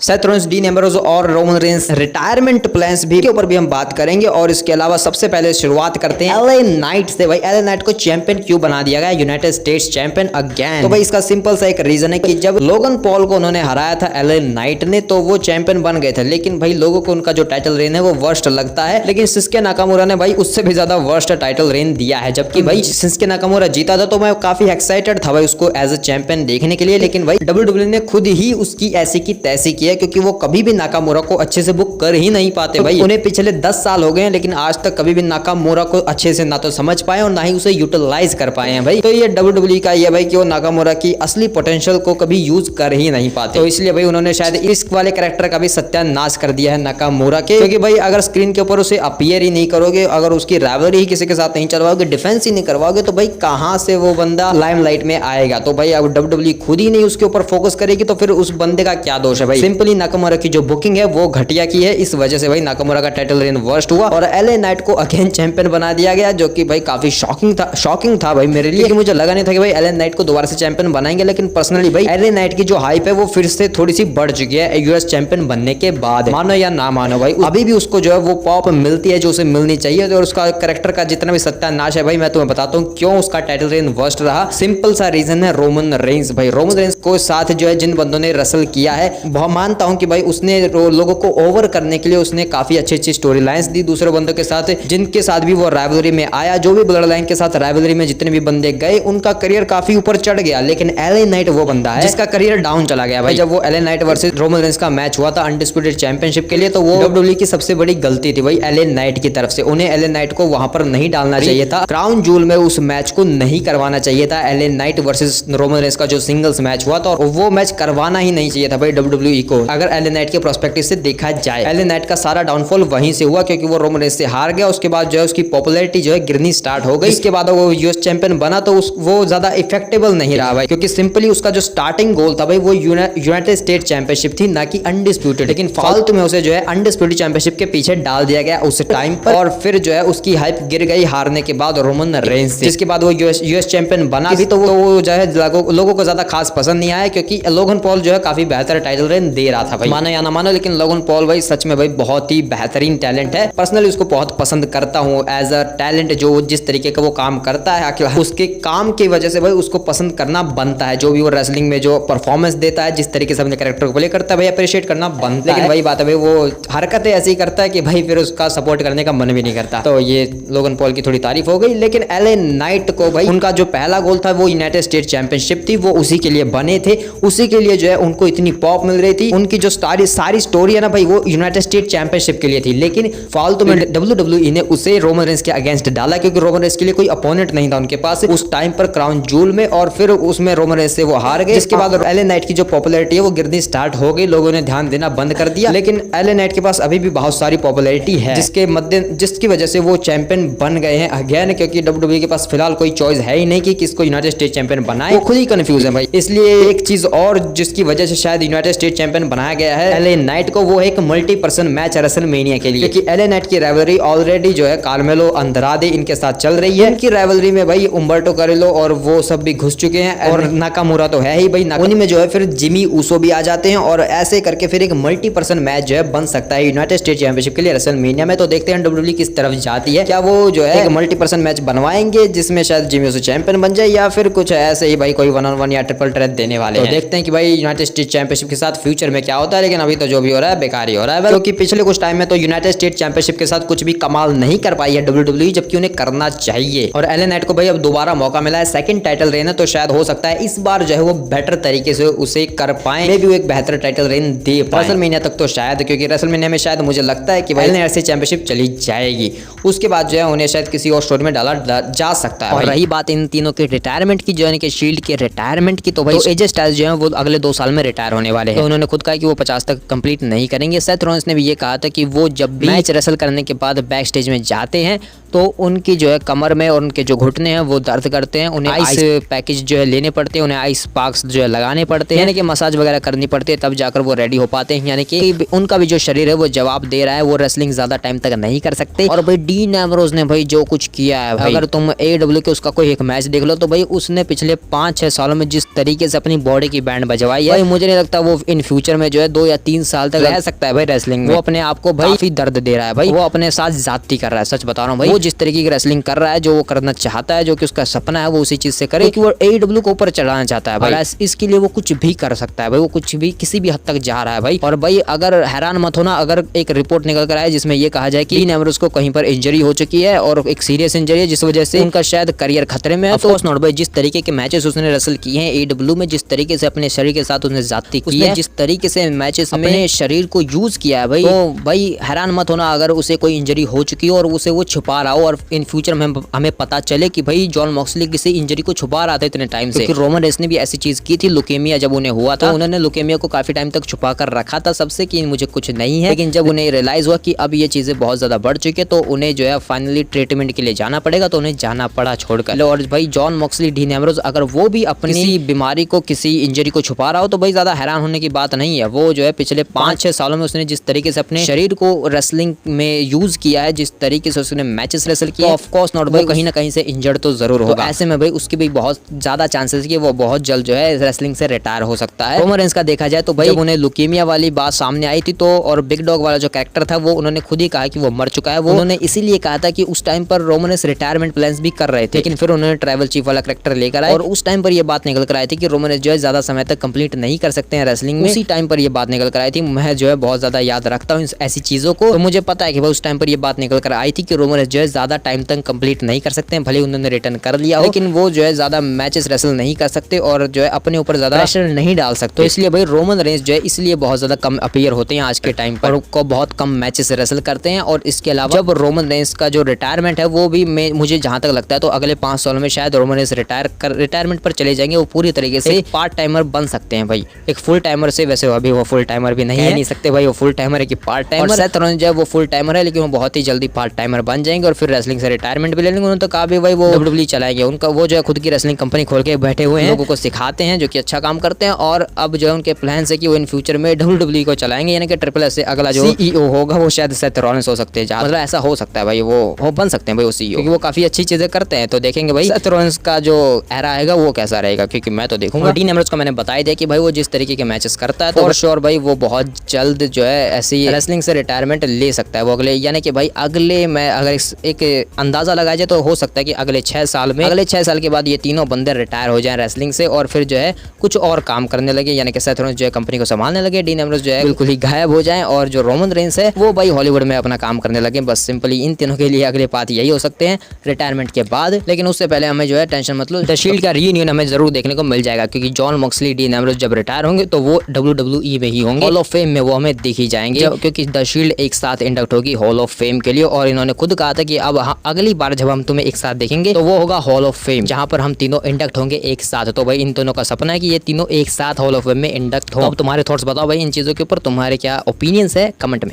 Seth Rollins, dean Ambrose और Roman Reigns retirement plans भी के ऊपर भी हम बात करेंगे। और इसके अलावा सबसे पहले शुरुआत करते हैं एलए नाइट से। भाई एलए नाइट को चैंपियन क्यों बना दिया गया, यूनाइटेड स्टेट्स चैंपियन अगेन? तो भाई इसका सिंपल सा एक रीजन है कि जब लोगन पॉल को उन्होंने हराया था एलए नाइट ने, तो वो चैंपियन बन गए थे। लेकिन भाई लोगों को उनका जो टाइटल रेन है वो वर्स्ट लगता है, लेकिन शिंसुके नाकामुरा ने भाई उससे भी ज्यादा वर्स्ट टाइटल रेन दिया है। जबकि भाई शिंसुके नाकामुरा जीता था तो मैं काफी एक्साइटेड था भाई उसको एज अ चैंपियन देखने के लिए। लेकिन भाई डब्ल्यूडब्ल्यूई ने खुद ही उसकी ऐसी की तैसी की है, क्योंकि वो कभी भी नाकामुरा को अच्छे से बुक कर ही नहीं पाते। भाई उन्हें पिछले 10 साल हो गए हैं, लेकिन आज तक कभी भी नाकामुरा को अच्छे से ना तो समझ पाए और ना ही उसे यूटिलाइज कर पाए हैं। भाई तो ये डब्ल्यूडब्ल्यूई का ये भाई कि वो नाकामुरा की असली पोटेंशियल को कभी यूज कर ही नहीं पाते। तो इसलिए भाई उन्होंने शायद इस वाले कैरेक्टर का भी सत्यानाश कर दिया है नाकामुरा के, क्योंकि भाई अगर स्क्रीन के ऊपर उसे अपीयर ही नहीं करोगे, अगर उसकी राइवलरी ही किसी के साथ नहीं चलवाओगे, डिफेंस ही नहीं करवाओगे, तो भाई कहां से वो बंदा लाइमलाइट में आएगा? तो भाई अब डब्ल्यूडब्ल्यूई खुद ही नहीं उसके ऊपर फोकस करेगी तो फिर उस बंदे का क्या दोष है? भाई सिंपली नाकामुरा की जो बुकिंग है वो घटिया की है, इस वजह से भाई नाकामुरा का टाइटल रेन वर्स्ट हुआ और एलए नाइट को अगेन चैंपियन बना दिया गया, जो कि भाई काफी शॉकिंग था भाई मेरे लिए, कि मुझे लगा नहीं था कि भाई एलए नाइट को दोबारा से चैंपियन बनाएंगे। लेकिन पर्सनली भाई एलए नाइट की जो हाइप है वो फिर से थोड़ी सी बढ़ चुकी है यूएस चैंपियन बनने के बाद। मानो या ना मानो भाई अभी भी उसको जो है वो पॉप मिलती है जो उसे मिलनी चाहिए। और उसका कैरेक्टर का जितना भी सत्यानाश है भाई मैं तुम्हें बताता हूँ क्यों उसका टाइटल रेन वर्स्ट रहा। सिंपल सा रीजन है रोमन रेंस। भाई रोमन रेंस को साथ जो है जिन बंदों ने रसल किया है, बहुत मानता हूं कि भाई उसने लोगों को ओवर करने के लिए उसने काफी अच्छी स्टोरी लाइंस दी दूसरे बंदों के साथ, जिनके साथ भी वो राइवलरी में आया। जो भी ब्लड लाइन के साथ राइवलरी में जितने भी बंदे गए उनका करियर काफी ऊपर चढ़ गया। लेकिन एलए नाइट वो बंदा है जिसका करियर डाउन चला गया। भाई जब वो LA night versus Roman Reigns का मैच हुआ था अनडिस्प्यूटेड चैंपियनशिप के लिए, तो वो डब्ल्यूडब्ल्यूई की सबसे बड़ी गलती थी भाई एलए नाइट की तरफ से। उन्हें एलए नाइट को वहां पर नहीं डालना चाहिए था, क्राउन जूल में उस मैच को नहीं करवाना चाहिए था। LA night versus Roman Reigns का जो सिंगल्स मैच हुआ था और वो मैच करवाना ही नहीं चाहिए था भाई डब्ल्यूडब्ल्यूई को। अगर एलए नाइट के प्रोस्पेक्टिव से देखा जाए, एलए नाइट का सारा डाउनफॉल वहीं से हुआ, क्योंकि वो रोमन रेंस से हार गया। उसके बाद जो है उसकी पॉपुलैरिटी जो है गिरनी स्टार्ट हो गई। इसके बाद वो यूएस चैंपियन बना तो वो ज्यादा इफेक्टेबल नहीं रहा भाई, क्योंकि सिंपली उसका जो स्टार्टिंग गोल था भाई वो यूनाइटेड स्टेट चैंपियनशिप थी, ना कि अनडिस्प्यूटेड। लेकिन फालतू में उसे जो है अनडिस्प्यूटेड चैंपियनशिप के पीछे डाल दिया गया उस टाइम पर, और फिर जो है उसकी हाइप गिर गई हारने के बाद रोमन रेंस से। जिसके बाद वो यूएस चैंपियन बना भी तो वो जो है लोगों को ज्यादा खास पसंद नहीं आया, क्योंकि लोगन पॉल जो है काफी बेहतर टाइटल रेन दे रहा था भाई, मानो या ना मानो। लेकिन लोगन पॉल भाई सच में भाई बहुत ही बेहतरीन टैलेंट है। पर्सनली उसको बहुत पसंद करता हूँ एज अ टैलेंट, जो जिस तरीके का वो काम करता है उसके काम की वजह से भाई उसको पसंद करना बनता है। जो भी वो रेसलिंग में जो परफॉर्मेंस देता है, जिस तरीके से अपने कैरेक्टर को प्ले करता है भाई अप्रिशिएट करना बनता है। लेकिन वही बात है भाई वो हरकतें ऐसी करता है कि भाई फिर उसका सपोर्ट करने का मन भी नहीं करता। तो ये लोगन पॉल की थोड़ी तारीफ हो गई। लेकिन एलए नाइट को भाई उनका जो पहला गोल था वो यूनाइटेड स्टेट चैंपियनशिप थी, वो उसी के लिए बने थे, उसी के लिए जो है उनको इतनी पॉप मिल रही थी। उनकी जो सारी स्टोरी है ना भाई वो यूनाइटेड स्टेट चैंपियनशिप के लिए थी। लेकिन फालतू में डब्ल्यूडब्ल्यूई ने उसे रोमन रेंस के अगेंस्ट डाला, क्योंकि रोमन रेंस के लिए कोई अपोनेंट नहीं था उनके पास उस टाइम पर क्राउन जूल में, और फिर उसमें रोमन रेंस से वो हार गए। जिसके बाद एलए नाइट की जो पॉपुलैरिटी है वो गिरनी स्टार्ट हो गई, लोगों ने ध्यान देना बंद कर दिया। लेकिन एलए नाइट के पास अभी भी बहुत सारी पॉपुलैरिटी है, जिसकी वजह से वो चैंपियन बन गए हैं अगेन, क्योंकि डब्ल्यूडब्ल्यूई के पास फिलहाल कोई चॉइस है ही नहीं कि किसको यूनाइटेड स्टेट चैंपियन बनाए, वो खुद ही कंफ्यूज है भाई। इसलिए एक चीज और जिसकी वजह से शायद यूनाइटेड स्टेट चैंपियन बनाया गया है एलए नाइट को, वो एक मल्टी पर्सन मैच रेसलमेनिया के लिए, क्योंकि एलए नाइट की राइवलरी ऑलरेडी जो है कार्मेलो अंद्रादे इनके साथ चल रही है। इनकी राइवलरी में भाई उम्बर्टो कैरेलो और वो सब भी घुस चुके हैं, और नाकामुरा तो है ही भाई, उन्हीं में जो है फिर जिमी ऊसो भी आ जाते हैं, और ऐसे करके फिर एक मल्टी पर्सन मैच जो है बन सकता है यूनाइटेड स्टेट चैंपियनशिप के लिए रेसलमेनिया में। तो देखते हैं डब्ल्यूडब्ल्यूई किस तरफ जाती है, क्या वो जो है एक मल्टी पर्सन मैच बनवाएंगे जिसमें शायद जिमी ऊसो चैंपियन बन जाए, या फिर कुछ ऐसे ही भाई कोई 1-on-1 या ट्रिपल थ्रेट देने वाले हैं। तो देखते हैं कि भाई यूनाइटेड स्टेट चैंपियनशिप के साथ फ्यूचर में क्या होता है। लेकिन अभी तो जो भी हो रहा है बेकार ही हो रहा है, क्योंकि पिछले कुछ टाइम में तो यूनाइटेड स्टेट चैंपियनशिप के साथ कुछ भी कमाल नहीं कर पाई है डब्ल्यूडब्ल्यूई, जबकि उन्हें करना चाहिए। और एलए नाइट को भाई अब दोबारा मौका मिला है, सेकंड टाइटल रेन है, तो शायद हो सकता है इस बार जो है वो बेटर तरीके से उसे कर पाए, मे भी वो एक बेहतर टाइटल रेन दे पाए रेसलमेनिया तक। तो शायद क्योंकि रेसलमेनिया में शायद मुझे लगता है कि एलए नाइट से चैंपियनशिप चली जाएगी, उसके बाद जो है उन्हें शायद किसी और स्टोरी में डाला जा सकता है। और रही बात इन तीनों के रिटायरमेंट की, जो है शील्ड के रिटायरमेंट की, तो भाई एजे स्टाइल्स जो है वो अगले 2 साल में रिटायर होने वाले हैं। तो उन्होंने खुद कहा कि वो 50 तक कंप्लीट नहीं करेंगे। सेथ रॉलिंस ने भी ये कहा था कि वो जब भी मैच रेसल करने के बाद बैक स्टेज में जाते हैं तो उनकी जो है कमर में और उनके जो घुटने हैं वो दर्द करते हैं, उन्हें आइस पैकेज जो है लेने पड़ते हैं, उन्हें आइस पार्क्स जो है लगाने पड़ते हैं, यानी कि मसाज वगैरह करनी पड़ती है, तब जाकर वो रेडी हो पाते हैं। यानी कि उनका भी जो शरीर है वो जवाब दे रहा है, वो रेसलिंग ज्यादा टाइम तक नहीं कर सकते। और भाई डीन एम्ब्रोज ने भाई जो कुछ किया है, अगर तुम AEW के उसका कोई एक मैच देख लो तो भाई उसने पिछले 5-6 सालों में जिस तरीके से अपनी बॉडी की बैंड बजवाई है, मुझे नहीं लगता वो इन फ्यूचर में जो है 2 या 3 साल तक रह सकता है भाई रेसलिंग में। वो अपने आप को भाई काफी दर्द दे रहा है भाई, वो अपने साथ जाती कर रहा है, सच बता रहा हूँ भाई। वो जिस तरीके की रेसलिंग कर रहा है, जो वो करना चाहता है, जो कि उसका सपना है, वो उसी चीज से करे, क्योंकि वो AEW को ऊपर चढ़ाना चाहता है भाई। इसके लिए वो कुछ भी कर सकता है भाई, वो कुछ भी किसी भी हद तक जा रहा है भाई। और भाई अगर हैरान मत होना अगर एक रिपोर्ट निकल कर आए जिसमें ये कहा जाए कि डीन एम्ब्रोज को कहीं पर इंजरी हो चुकी है और एक सीरियस इंजरी है जिस वजह से उनका शायद करियर खतरे में है। तो नॉट भाई जिस तरीके के मैचेस उसने रेसल किए हैं AEW में, जिस तरीके से अपने शरीर के साथ उसने जाती की है, जिस तरीके से मैचेस में अपने शरीर को यूज किया है भाई, तो भाई हैरान मत होना अगर उसे कोई इंजरी हो चुकी हो और उसे वो छुपा रहा हो और इन फ्यूचर में हमें पता चले कि भाई जॉन मॉक्सली किसी इंजरी को छुपा रहा था इतने टाइम से। क्योंकि रोमन रेंस ने भी ऐसी चीज की थी, लुकेमिया जब उन्हें हुआ था, उन्होंने लुकेमिया को काफी टाइम तक छुपा कर रखा था सबसे कि मुझे कुछ नहीं है, लेकिन जब उन्हें रियलाइज हुआ कि अब ये चीजें बहुत ज्यादा बढ़ चुकी है तो उन्हें जो है फाइनली ट्रीटमेंट के लिए जाना पड़ेगा, तो उन्हें जाना पड़ा छोड़कर। और भाई जॉन मॉक्सली, डीन एम्ब्रोज अगर वो भी अपनी बीमारी को, किसी इंजरी को छुपा रहा हो तो भाई ज्यादा हैरान होने की बात नहीं है। वो जो है पिछले 5-6 सालों में उसने जिस तरीके से अपने शरीर को रेसलिंग में यूज किया है, जिस तरीके से उसने मैचेस रेसल किया, ऑफ कोर्स नॉट भाई कहीं ना कहीं से इंजर्ड तो जरूर होगा। ऐसे में भाई उसकी भी बहुत ज्यादा चांसेस कि वो बहुत जल्द जो है रेसलिंग से रिटायर हो सकता है। रोमन रेंस का देखा जाए तो भाई जब उन्हें लुकेमिया वाली बात सामने आई थी तो, और बिग डॉग वाला जो कैरेक्टर था वो उन्होंने खुद ही कहा कि वो मर चुका है। वो उन्होंने इसीलिए कहा था कि उस टाइम पर रोमन रेंस रिटायरमेंट प्लान्स भी कर रहे थे, लेकिन फिर उन्होंने ट्राइबल चीफ वाला कैरेक्टर लेकर आए और उस टाइम पर ये बात निकल कर आई थी कि रोमन रेंस जो है ज्यादा समय तक कंप्लीट नहीं कर सकते हैं रेसलिंग में। उसी टाइम पर ये बात निकल कर आई थी। मैं जो है बहुत ज्यादा याद रखता हूँ ऐसी चीजों को, तो मुझे पता है कि भाई उस टाइम पर ये बात निकल कर आई थी कि रोमन रेंस जो है ज्यादा टाइम तक कंप्लीट नहीं कर सकते हैं, भले उन्होंने रिटर्न कर लिया हो, लेकिन वो जो है ज्यादा मैचेस रेसल नहीं कर सकते और जो है अपने ऊपर ज्यादा प्रेशर नहीं डाल सकते। तो इसलिए भाई रोमन रेंस जो है इसलिए बहुत ज्यादा कम अपीयर होते हैं आज के टाइम पर, को बहुत कम मैचेस रेसल करते हैं। और इसके अलावा जब रोमन रेंस का जो रिटायरमेंट है वो भी मुझे जहां तक लगता है तो अगले 5 सालों में शायद रोमन रेंस रिटायरमेंट पर चले जाएंगे। वो पूरी तरीके से पार्ट टाइमर बन सकते हैं भाई, एक फुल टाइमर से। वैसे अभी वो फुल टाइमर भी नहीं सकते भाई, वो फुल टाइमर है कि पार्ट टाइमर। सेथ रॉलिंस जो है वो फुल टाइमर है, लेकिन वो बहुत ही जल्दी पार्ट टाइमर बन जाएंगे और फिर रेसलिंग से रिटायरमेंट भी ले लेंगे। उन्होंने तो कहा भी भाई वो WWE चलाएंगे, उनका वो जो है खुद की रेसलिंग कंपनी खोल के बैठे हुए हैं, लोगों को सिखाते हैं जो कि अच्छा काम करते हैं। और अब जो है उनके प्लान है कि वो इन फ्यूचर में WWE को चलाएंगे, यानी कि ट्रिपल एस से अगला जो CEO होगा वो शायद सेथ रॉलिंस हो सकते हैं। मतलब ऐसा हो सकता है भाई, वो बन सकते हैं भाई वो CEO, क्योंकि वो काफी अच्छी चीजें करते हैं। तो देखेंगे भाई सेथ रॉलिंस का जो एरा आएगा वो कैसा रहेगा, क्योंकि मैं तो देखूंगा। डीन एम्ब्रोज को मैंने बताया दिया कि भाई वो जिस तरीके के मैचेस करता है तो श्योर भाई वो बहुत जल्द जो है ऐसी रेसलिंग से रिटायरमेंट ले सकता है वो अगले, यानी कि भाई अगले, मैं अगर एक अंदाजा लगाया जाए तो हो सकता है कि अगले 6 साल में, अगले 6 साल के बाद ये तीनों बंदे रिटायर हो जाएं रेसलिंग से और फिर जो है कुछ और काम करने लगे, यानी कि सेथ रॉलिंस जो है कंपनी को संभालने लगे, डीन एम्ब्रोज जो है बिल्कुल ही गायब हो जाएं और जो रोमन रेंस है वो भाई हॉलीवुड में अपना काम करने लगे। बस सिंपली इन तीनों के लिए अगले पाथ यही हो सकते हैं रिटायरमेंट के बाद। लेकिन उससे पहले हमें जो है टेंशन मतलब द शील्ड का रीयूनियन हमें जरूर देखने को मिल जाएगा, क्योंकि जॉन मॉक्सली, डीन एम्ब्रोज जब रिटायर होंगे तो वो WWE में ही होंगे, हॉल ऑफ फेम में वो हमें देखी जाएंगे, क्योंकि द शील्ड एक साथ इंडक्ट होगी हॉल ऑफ फेम के लिए। और इन्होंने खुद कहा था कि अब अगली बार जब हम तुम्हें एक साथ देखेंगे तो वो होगा हॉल ऑफ फेम, जहां पर हम तीनों इंडक्ट होंगे एक साथ। तो भाई इन दोनों का सपना है कि ये तीनों एक साथ हॉल ऑफ फेम में इंडक्ट हो। अब तुम्हारे थॉट्स बताओ भाई इन चीजों के ऊपर, तुम्हारे क्या ओपिनियंस है कमेंट में।